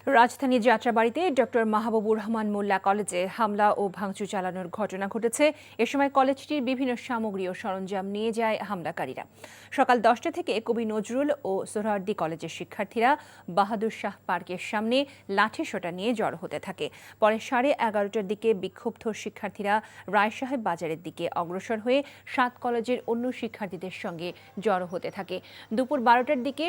রাজধানীর যাত্রাবাড়ীতে ডক্টর মাহবুবুর রহমান মোল্লা কলেজে হামলা ও ভাঙচুর চালানোর ঘটনা ঘটেছে। এ সময় কলেজটির বিভিন্ন সামগ্রী ও সরঞ্জাম নিয়ে যায় হামলাকারীরা। সকাল 10টা থেকে কবি নজরুল ও সোহরাওয়ার্দী কলেজের শিক্ষার্থীরা বাহাদুর শাহ পার্কের সামনে লাঠিসোঁটা নিয়ে জড়ো হতে থাকে। পরে 11:30টার দিকে বিক্ষুব্ধ শিক্ষার্থীরা রায়সাহেব বাজারের দিকে অগ্রসর হয়ে 7 কলেজের অন্য শিক্ষার্থীদের সঙ্গে জড়ো হতে থাকে। দুপুর 12টার দিকে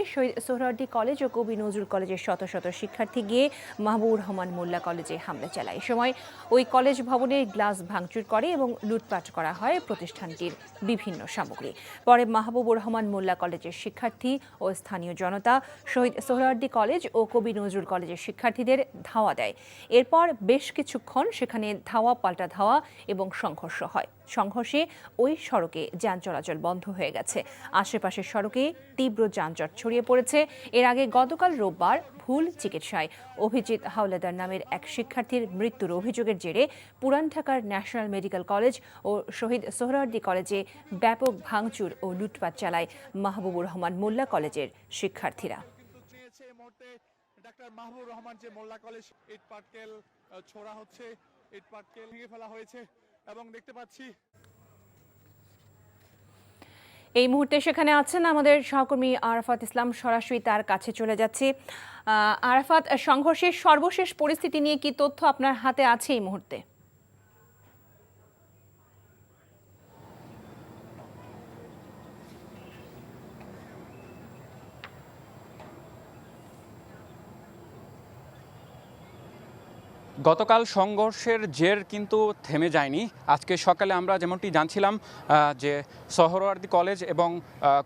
সোহরাওয়ার্দী কলেজ ও কবি নজরুল কলেজের শত শত শিক্ষার্থী গিয়ে মাহবুবুর রহমান মোল্লা কলেজে হামলা চালায়। এ সময় ওই কলেজ ভবনের গ্লাস ভাঙচুর করে এবং লুটপাট করা হয় প্রতিষ্ঠানটির বিভিন্ন সামগ্রী। পরে মাহবুবুর রহমান মোল্লা কলেজের শিক্ষার্থী ও স্থানীয় জনতা শহীদ সোহরাওয়ার্দী কলেজ ও কবি নজরুল কলেজের শিক্ষার্থীদের ধাওয়া দেয়। এরপর বেশ কিছুক্ষণ সেখানে ধাওয়া পাল্টা ধাওয়া এবং সংঘর্ষ হয়। সংঘর্ষে ওই সড়কে যান চলাচল বন্ধ হয়ে গেছে। আশেপাশের সড়কে তীব্র যানজট ছড়িয়ে পড়েছে। এর আগে গতকাল রোববার ভুল চিকিৎসায় অভিজিৎ হাওলাদার নামের এক শিক্ষার্থীর মৃত্যুর অভিযোগের জেরে পুরান ঢাকার ন্যাশনাল মেডিকেল কলেজ ও শহীদ সোহরাওয়ার্দী কলেজে ব্যাপক ভাঙচুর ও লুটপাট চালায় মাহবুবুর রহমান মোল্লা কলেজের শিক্ষার্থীরা। ডাক্তার মাহবুবুর রহমান যে মোল্লা কলেজ ইট পাটকেল ছোড়া হচ্ছে, ইট পাটকেল ভেঙে ফেলা হয়েছে এবং দেখতে পাচ্ছি এই মুহূর্তে সেখানে আছেন আমাদের সহকর্মী আরাফাত ইসলাম। সরাসরি তার কাছে চলে যাচ্ছি। আরাফাত, সংঘর্ষের সর্বশেষ পরিস্থিতি নিয়ে কি তথ্য আপনার হাতে আছে এই মুহূর্তে? গতকাল সংঘর্ষের জের কিন্তু থেমে যায়নি। আজকে সকালে আমরা যেমনটি জানছিলাম যে সোহরাওয়ার্দী কলেজ এবং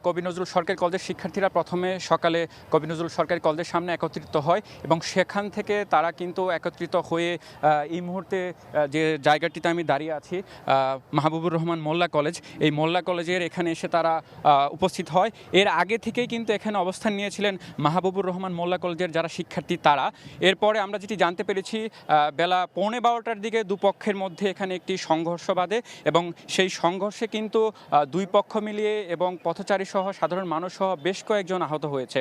কবি নজরুল সরকারি কলেজের শিক্ষার্থীরা প্রথমে সকালে কবি নজরুল সরকারি কলেজের সামনে একত্রিত হয় এবং সেখান থেকে তারা কিন্তু একত্রিত হয়ে এই মুহূর্তে যে জায়গাটিতে আমি দাঁড়িয়ে আছি, মাহবুবুর রহমান মোল্লা কলেজ, এই মোল্লা কলেজের এখানে এসে তারা উপস্থিত হয়। এর আগে থেকেই কিন্তু এখানে অবস্থান নিয়েছিলেন মাহবুবুর রহমান মোল্লা কলেজের যারা শিক্ষার্থী তারা। এরপরে আমরা যেটি জানতে পেরেছি, বেলা 11:15টার দিকে দুপক্ষের মধ্যে এখানে একটি সংঘর্ষ বাধে এবং সেই সংঘর্ষে কিন্তু দুই পক্ষ মিলিয়ে এবং পথচারী সহ সাধারণ মানুষ সহ বেশ কয়েকজন আহত হয়েছে।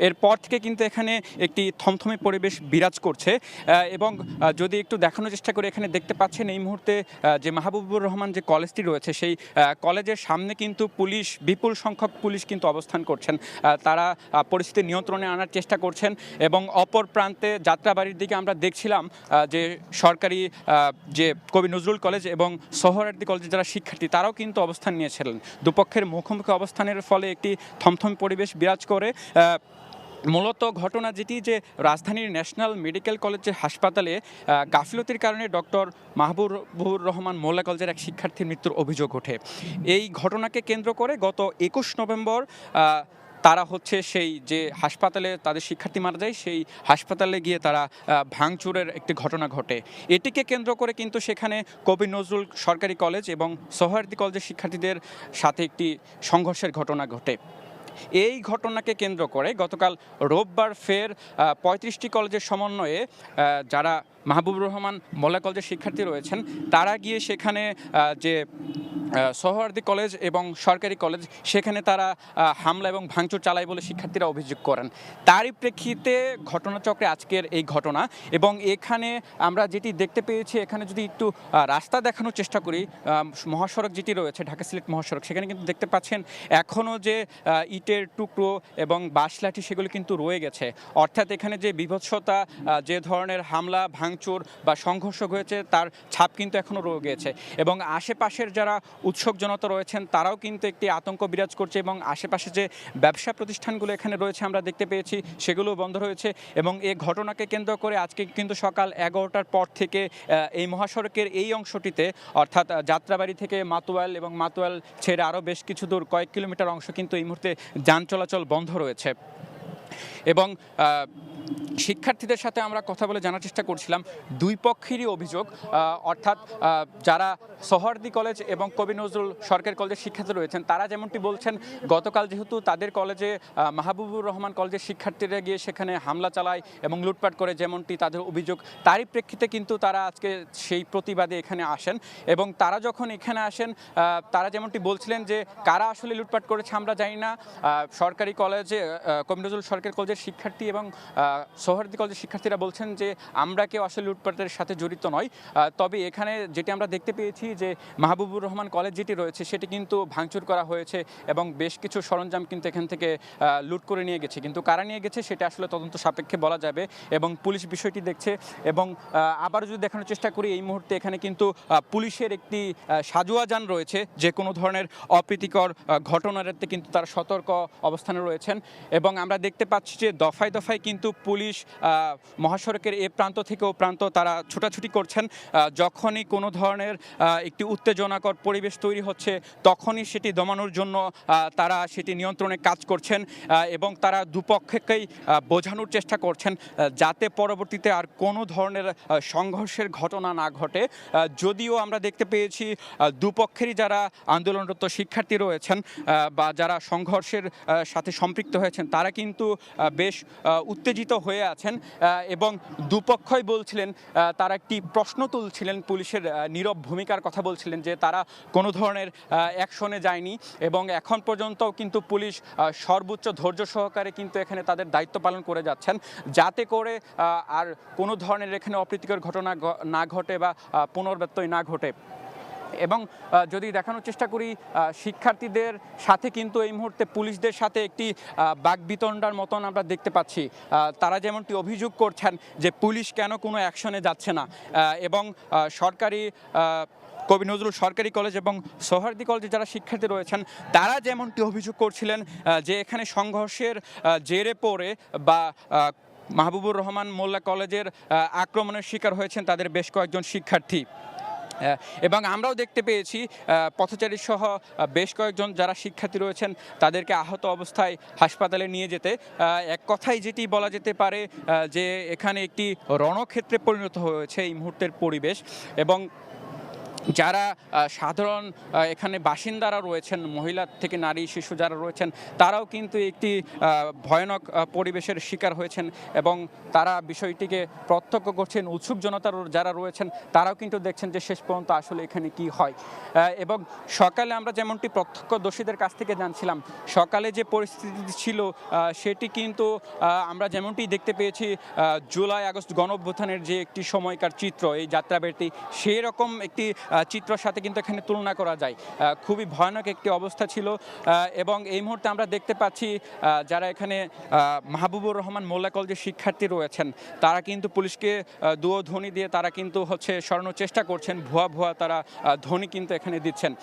এরপর থেকে কিন্তু এখানে একটি থমথমে পরিবেশ বিরাজ করছে এবং যদি একটু দেখানোর চেষ্টা করে এখানে দেখতে পাচ্ছেন এই মুহূর্তে যে মাহবুবুর রহমান যে কলেজটি রয়েছে সেই কলেজের সামনে কিন্তু পুলিশ, বিপুল সংখ্যক পুলিশ কিন্তু অবস্থান করছেন। তারা পরিস্থিতি নিয়ন্ত্রণে আনার চেষ্টা করছেন এবং অপর প্রান্তে যাত্রাবাড়ির দিকে আমরা দেখছিলাম যে সরকারি যে কবি নজরুল কলেজ এবং সোহরাওয়ার্দী কলেজের যারা শিক্ষার্থী তারাও কিন্তু অবস্থান নিয়েছিলেন। দুপক্ষের মুখোমুখি অবস্থানের ফলে একটি থমথম পরিবেশ বিরাজ করে। মূলত ঘটনা যেটি যে রাজধানীর ন্যাশনাল মেডিকেল কলেজের হাসপাতালে গাফিলতির কারণে ডক্টর মাহবুবুর রহমান মোল্লা কলেজের এক শিক্ষার্থীর মৃত্যুর অভিযোগ ওঠে। এই ঘটনাকে কেন্দ্র করে গত 21 নভেম্বর তারা হচ্ছে সেই যে হাসপাতালে তাদের শিক্ষার্থী মারা যায় সেই হাসপাতালে গিয়ে তারা ভাঙচুরের একটি ঘটনা ঘটে। এটিকে কেন্দ্র করে কিন্তু সেখানে কবি নজরুল সরকারি কলেজ এবং সোহরাওয়ার্দী কলেজের শিক্ষার্থীদের সাথে একটি সংঘর্ষের ঘটনা ঘটে। এই ঘটনাকে কেন্দ্র করে গতকাল রোববার ফের 35টি কলেজের সমন্বয়ে যারা মাহবুবুর রহমান মোল্লা কলেজের শিক্ষার্থী রয়েছেন তারা গিয়ে সেখানে যে সোহরাওয়ার্দী কলেজ এবং সরকারি কলেজ সেখানে তারা হামলা এবং ভাঙচুর চালায় বলে শিক্ষার্থীরা অভিযোগ করেন। তারই প্রেক্ষিতে ঘটনাচক্রে আজকের এই ঘটনা। এবং এখানে আমরা যেটি দেখতে পেয়েছি, এখানে যদি একটু রাস্তা দেখানোর চেষ্টা করি, মহাসড়ক যেটি রয়েছে ঢাকা সিলেট মহাসড়ক, সেখানে কিন্তু দেখতে পাচ্ছেন এখনও যে ইটের টুকরো এবং বাঁশলাঠি সেগুলো কিন্তু রয়ে গেছে। অর্থাৎ এখানে যে বিভৎসতা, যে ধরনের হামলা ভাঙচুর বা সংঘর্ষ হয়েছে তার ছাপ কিন্তু এখনও রয়ে গেছে এবং আশেপাশের যারা উৎসুক জনতা রয়েছেন তারাও কিন্তু একটি আতঙ্ক বিরাজ করছে এবং আশেপাশে যে ব্যবসা প্রতিষ্ঠানগুলো এখানে রয়েছে আমরা দেখতে পেয়েছি সেগুলো বন্ধ রয়েছে। এবং এই ঘটনাকে কেন্দ্র করে আজকে কিন্তু সকাল 11টার পর থেকে এই মহাসড়কের এই অংশটিতে অর্থাৎ যাত্রাবাড়ি থেকে মাতোয়াল এবং মাতোয়াল ছেড়ে আরও বেশ কিছু দূর কয়েক কিলোমিটার অংশ কিন্তু এই মুহূর্তে যান চলাচল বন্ধ রয়েছে। এবং শিক্ষার্থীদের সাথে আমরা কথা বলে জানার চেষ্টা করছিলাম দুই পক্ষেরই অভিযোগ, অর্থাৎ যারা সোহরাওয়ার্দী কলেজ এবং কবি নজরুল সরকারি কলেজের শিক্ষার্থী রয়েছেন তারা যেমনটি বলছেন গতকাল যেহেতু তাদের কলেজে মাহবুবুর রহমান কলেজের শিক্ষার্থীরা গিয়ে সেখানে হামলা চালায় এবং লুটপাট করে যেমনটি তাদের অভিযোগ, তারই প্রেক্ষিতে কিন্তু তারা আজকে সেই প্রতিবাদে এখানে আসেন। এবং তারা যখন এখানে আসেন তারা যেমনটি বলছিলেন যে কারা আসলে লুটপাট করেছে আমরা জানি না, সরকারি কলেজে কবি নজরুল সরকারি কলেজের শিক্ষার্থী এবং সোহরাওয়ার্দী কলেজের শিক্ষার্থীরা বলছেন যে আমরা কেউ আসলে লুটপাটের সাথে জড়িত নয়। তবে এখানে যেটি আমরা দেখতে পেয়েছি যে মাহবুবুর রহমান কলেজ যেটি রয়েছে সেটি কিন্তু ভাঙচুর করা হয়েছে এবং বেশ কিছু সরঞ্জাম কিন্তু এখান থেকে লুট করে নিয়ে গেছে, কিন্তু কারা নিয়ে গেছে সেটা আসলে তদন্ত সাপেক্ষে বলা যাবে এবং পুলিশ বিষয়টি দেখছে। এবং আবার যদি দেখানোর চেষ্টা করি, এই মুহূর্তে এখানে কিন্তু পুলিশের একটি সাজোয়া যান রয়েছে, যে কোনো ধরনের অপ্রীতিকর ঘটনাতে কিন্তু তারা সতর্ক অবস্থানে রয়েছেন। এবং আমরা দেখতে পাচ্ছি যে দফায় দফায় কিন্তু পুলিশ মহাসড়কের এ প্রান্ত থেকে ও প্রান্ত তারা ছোটাছুটি করছেন। যখনই কোনো ধরনের একটি উত্তেজনাকর পরিবেশ তৈরি হচ্ছে তখনই সেটি দমানোর জন্য তারা সেটি নিয়ন্ত্রণে কাজ করছেন এবং তারা দুপক্ষকেই বোঝানোর চেষ্টা করছেন যাতে পরবর্তীতে আর কোনো ধরনের সংঘর্ষের ঘটনা না ঘটে। যদিও আমরা দেখতে পেয়েছি দুপক্ষেরই যারা আন্দোলনরত শিক্ষার্থী রয়েছেন বা যারা সংঘর্ষের সাথে সম্পৃক্ত হয়েছেন তারা কিন্তু বেশ উত্তেজিত হয়ে আছেন এবং দুপক্ষই বলছিলেন, তারা একটি প্রশ্ন তুলছিলেন, পুলিশের নীরব ভূমিকার কথা বলছিলেন যে তারা কোনো ধরনের অ্যাকশনে যায়নি এবং এখন পর্যন্তও কিন্তু পুলিশ সর্বোচ্চ ধৈর্য সহকারে কিন্তু এখানে তাদের দায়িত্ব পালন করে যাচ্ছেন যাতে করে আর কোনো ধরনের এখানে অপ্রীতিকর ঘটনা না ঘটে বা পুনরাবৃত্তি না ঘটে। এবং যদি দেখানোর চেষ্টা করি, শিক্ষার্থীদের সাথে কিন্তু এই মুহূর্তে পুলিশদের সাথে একটি বাকবিতণ্ডার মতন আমরা দেখতে পাচ্ছি। তারা যেমনটি অভিযোগ করছেন যে পুলিশ কেন কোনো অ্যাকশনে যাচ্ছে না এবং সরকারি কবি নজরুল সরকারি কলেজ এবং সোহরাওয়ার্দী কলেজে যারা শিক্ষার্থী রয়েছেন তারা যেমনটি অভিযোগ করছিলেন যে এখানে সংঘর্ষের জেরে পড়ে বা মাহবুবুর রহমান মোল্লা কলেজের আক্রমণের শিকার হয়েছেন তাদের বেশ কয়েকজন শিক্ষার্থী। এবং আমরাও দেখতে পেয়েছি পথচারী সহ বেশ কয়েকজন যারা শিক্ষার্থী রয়েছেন তাদেরকে আহত অবস্থায় হাসপাতালে নিয়ে যেতে এক কথাই যেটি বলা যেতে পারে যে এখানে একটি রণক্ষেত্রে পরিণত হয়েছে এই মুহূর্তের পরিবেশ। এবং যারা সাধারণ এখানে বাসিন্দারা রয়েছেন, মহিলা থেকে নারী শিশু যারা রয়েছেন তারাও কিন্তু একটি ভয়ানক পরিবেশের শিকার হয়েছেন এবং তারা বিষয়টিকে প্রত্যক্ষ করছেন। উৎসুক জনতার যারা রয়েছেন তারাও কিন্তু দেখছেন যে শেষ পর্যন্ত আসলে এখানে কি হয়। এবং সকালে আমরা যেমনটি প্রত্যক্ষদর্শীদের কাছ থেকে জানছিলাম, সকালে যে পরিস্থিতি ছিল সেটি কিন্তু আমরা যেমনটি দেখতে পেয়েছি জুলাই আগস্ট গণঅভ্যুত্থানের যে একটি সময়কার চিত্র, এই যাত্রাবাড়িটি সেই রকম একটি চিত্রের সাথে কিন্তু এখানে তুলনা করা যায়। খুবই ভয়ানক একটি অবস্থা ছিল এবং এই মুহূর্তে আমরা দেখতে পাচ্ছি যারা এখানে মাহবুবুর রহমান মোল্লা কলেজের শিক্ষার্থী রয়েছেন তারা কিন্তু পুলিশকে দুয়ো ধ্বনি দিয়ে তারা কিন্তু সরানোর চেষ্টা করছেন, ভুয়া ভুয়া তারা ধ্বনি কিন্তু এখানে দিচ্ছেন।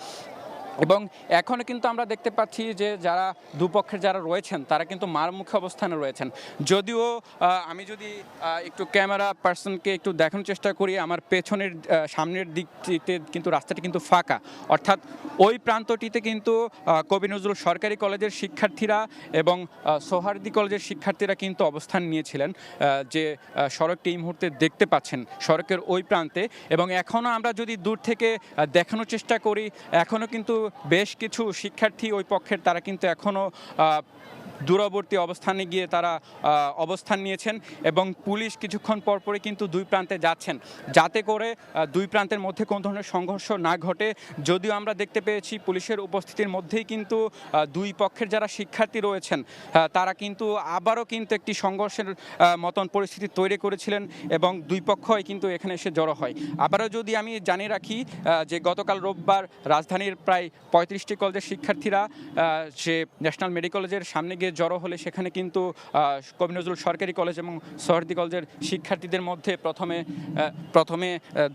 এবং এখনও কিন্তু আমরা দেখতে পাচ্ছি যে যারা দুপক্ষের যারা রয়েছেন তারা কিন্তু মারমুখী অবস্থানে রয়েছেন। যদিও আমি যদি একটু ক্যামেরা পার্সনকে একটু দেখানোর চেষ্টা করি, আমার পেছনের সামনের দিকটিতে কিন্তু রাস্তাটি কিন্তু ফাঁকা, অর্থাৎ ওই প্রান্তটিতে কিন্তু কবি নজরুল সরকারি কলেজের শিক্ষার্থীরা এবং সোহরাওয়ার্দী কলেজের শিক্ষার্থীরা কিন্তু অবস্থান নিয়েছিলেন যে সড়কটি এই মুহূর্তে দেখতে পাচ্ছেন সড়কের ওই প্রান্তে। এবং এখনও আমরা যদি দূর থেকে দেখানোর চেষ্টা করি এখনও কিন্তু বেশ কিছু শিক্ষার্থী ওই পক্ষের তারা কিন্তু এখনও দূরবর্তী অবস্থানে গিয়ে তারা অবস্থান নিয়েছেন এবং পুলিশ কিছুক্ষণ পরপরই কিন্তু দুই প্রান্তে যাচ্ছেন যাতে করে দুই প্রান্তের মধ্যে কোনো ধরনের সংঘর্ষ না ঘটে। যদিও আমরা দেখতে পেয়েছি পুলিশের উপস্থিতির মধ্যেই কিন্তু দুই পক্ষের যারা শিক্ষার্থী রয়েছেন তারা কিন্তু আবারও কিন্তু একটি সংঘর্ষের মতন পরিস্থিতি তৈরি করেছিলেন এবং দুই পক্ষই কিন্তু এখানে এসে জড়ো হয়। আবারও যদি আমি জানিয়ে রাখি যে গতকাল রোববার রাজধানীর প্রায় 35টি কলেজের শিক্ষার্থীরা সে ন্যাশনাল মেডিকেল কলেজের সামনে গিয়ে জড়ো হলে সেখানে কিন্তু কবি নজরুল সরকারি কলেজ এবং সোহরাওয়ার্দী কলেজের শিক্ষার্থীদের মধ্যে প্রথমে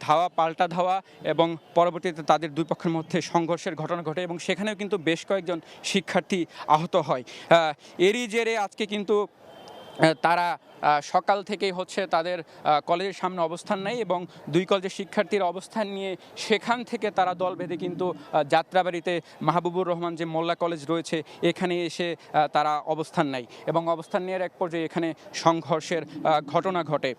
ধাওয়া পাল্টা ধাওয়া এবং পরবর্তীতে তাদের দুই পক্ষের মধ্যে সংঘর্ষের ঘটনা ঘটে এবং সেখানেও কিন্তু বেশ কয়েকজন শিক্ষার্থী আহত হয়। এরই জেরে আজকে কিন্তু তারা সকাল থেকেই তাদের কলেজের সামনে অবস্থান নেয় এবং দুই কলেজের শিক্ষার্থীরা অবস্থান নিয়ে সেখান থেকে তারা দল বেঁধে কিন্তু যাত্রাবাড়িতে মাহবুবুর রহমান যে মোল্লা কলেজ রয়েছে এখানে এসে তারা অবস্থান নেয় এবং অবস্থান নেওয়ার এক পর্যায়ে এখানে সংঘর্ষের ঘটনা ঘটে।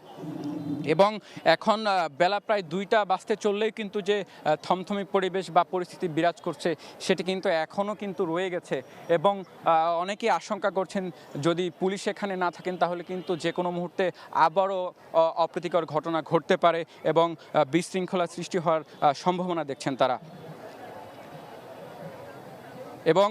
এবং এখন বেলা প্রায় 2টা বাজতে চললেই কিন্তু যে থমথমি পরিবেশ বা পরিস্থিতি বিরাজ করছে সেটি কিন্তু এখনও কিন্তু রয়ে গেছে এবং অনেকেই আশঙ্কা করছেন যদি পুলিশ এখানে না থাকেন তাহলে কিন্তু যে কোনো মুহূর্তে আবারও অপ্রীতিকর ঘটনা ঘটতে পারে এবং বিশৃঙ্খলা সৃষ্টি হওয়ার সম্ভাবনা দেখছেন তারা। এবং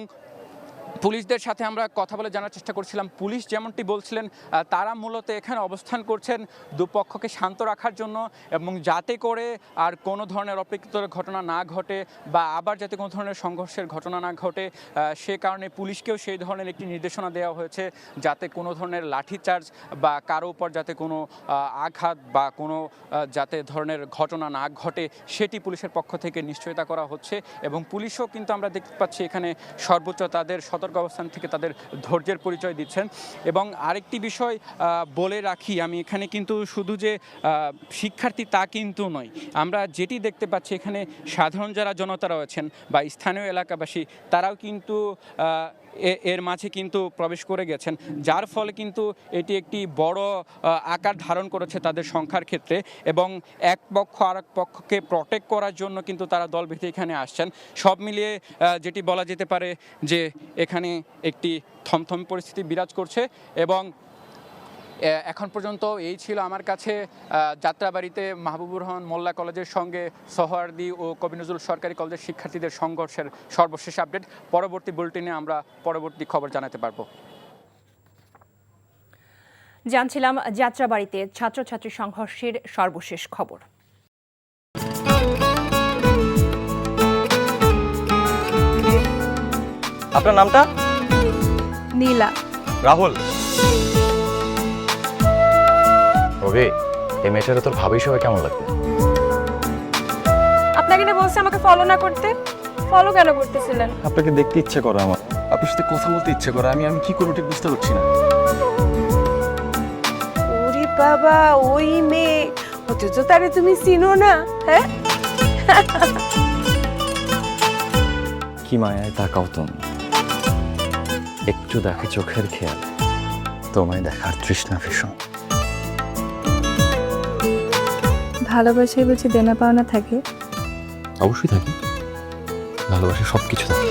পুলিশদের সাথে আমরা কথা বলে জানার চেষ্টা করছিলাম। পুলিশ যেমনটি বলছিলেন তারা মূলত এখানে অবস্থান করছেন দুপক্ষকে শান্ত রাখার জন্য এবং যাতে করে আর কোনো ধরনের অপ্রীতিকর ঘটনা না ঘটে বা আবার যাতে কোনো ধরনের সংঘর্ষের ঘটনা না ঘটে, সে কারণে পুলিশকেও সেই ধরনের একটি নির্দেশনা দেওয়া হয়েছে যাতে কোনো ধরনের লাঠিচার্জ বা কারো উপর যাতে কোনো আঘাত বা কোনো যাতে ধরনের ঘটনা না ঘটে সেটি পুলিশের পক্ষ থেকে নিশ্চয়তা করা হচ্ছে। এবং পুলিশও কিন্তু আমরা দেখতে পাচ্ছি এখানে সর্বোচ্চ তাদের সতর্ক অবস্থান থেকে তাদের ধৈর্যের পরিচয় দিচ্ছেন। এবং আরেকটি বিষয় বলে রাখি, আমি এখানে কিন্তু শুধু যে শিক্ষার্থী তা কিন্তু নয়, আমরা যেটি দেখতে পাচ্ছি এখানে সাধারণ যারা জনতা রয়েছেন বা স্থানীয় এলাকাবাসী তারাও কিন্তু এর মাঝে কিন্তু প্রবেশ করে গেছেন, যার ফলে কিন্তু এটি একটি বড় আকার ধারণ করেছে তাদের সংখ্যার ক্ষেত্রে। এবং এক পক্ষ আর এক পক্ষকে প্রটেক্ট করার জন্য কিন্তু তারা দল বেঁধে এখানে আসছেন। সব মিলিয়ে যেটি বলা যেতে পারে যে এখানে একটি থমথম পরিস্থিতি বিরাজ করছে। এবং এখন পর্যন্ত এই ছিল আমার কাছে যাত্রাবাড়িতে মাহবুবুর রহমান মোল্লা কলেজের সঙ্গে সোহরাওয়ার্দী ও কবি নজরুল সরকারি কলেজের শিক্ষার্থীদের সংঘর্ষের সর্বশেষ আপডেট। পরবর্তী বুলেটিনে আমরা পরবর্তী খবর জানাতে পারবো। জানছিলাম যাত্রাবাড়িতে ছাত্রছাত্রী সংঘর্ষের সর্বশেষ খবর। আপনার নামটা? নীলা। রাহুল। রবি, এই মেয়েটারে তোর ভাবি সবাই কেমন লাগবে? আপনাকে না বলছে আমাকে ফলো না করতে? ফলো কেন করতেছিলেন? আপনাকে দেখতে ইচ্ছে করে আমার, আপনার সাথে কথা বলতে ইচ্ছে করে, আমি কি করবো ঠিক বুঝতে পারছি না। ওরে বাবা, ওই মেয়ে, অথচ তারে তুমি চিনো না? হ্যাঁ, কি মায়ায় তাকাও তুমি, একটু দেখে চোখের খেয়াল, তোমায় দেখার তৃষ্ণা ভীষণ। ভালোবাসায় বুঝি দেনা পাওনা থাকে? অবশ্যই থাকি, ভালোবাসা সবকিছু থাকে।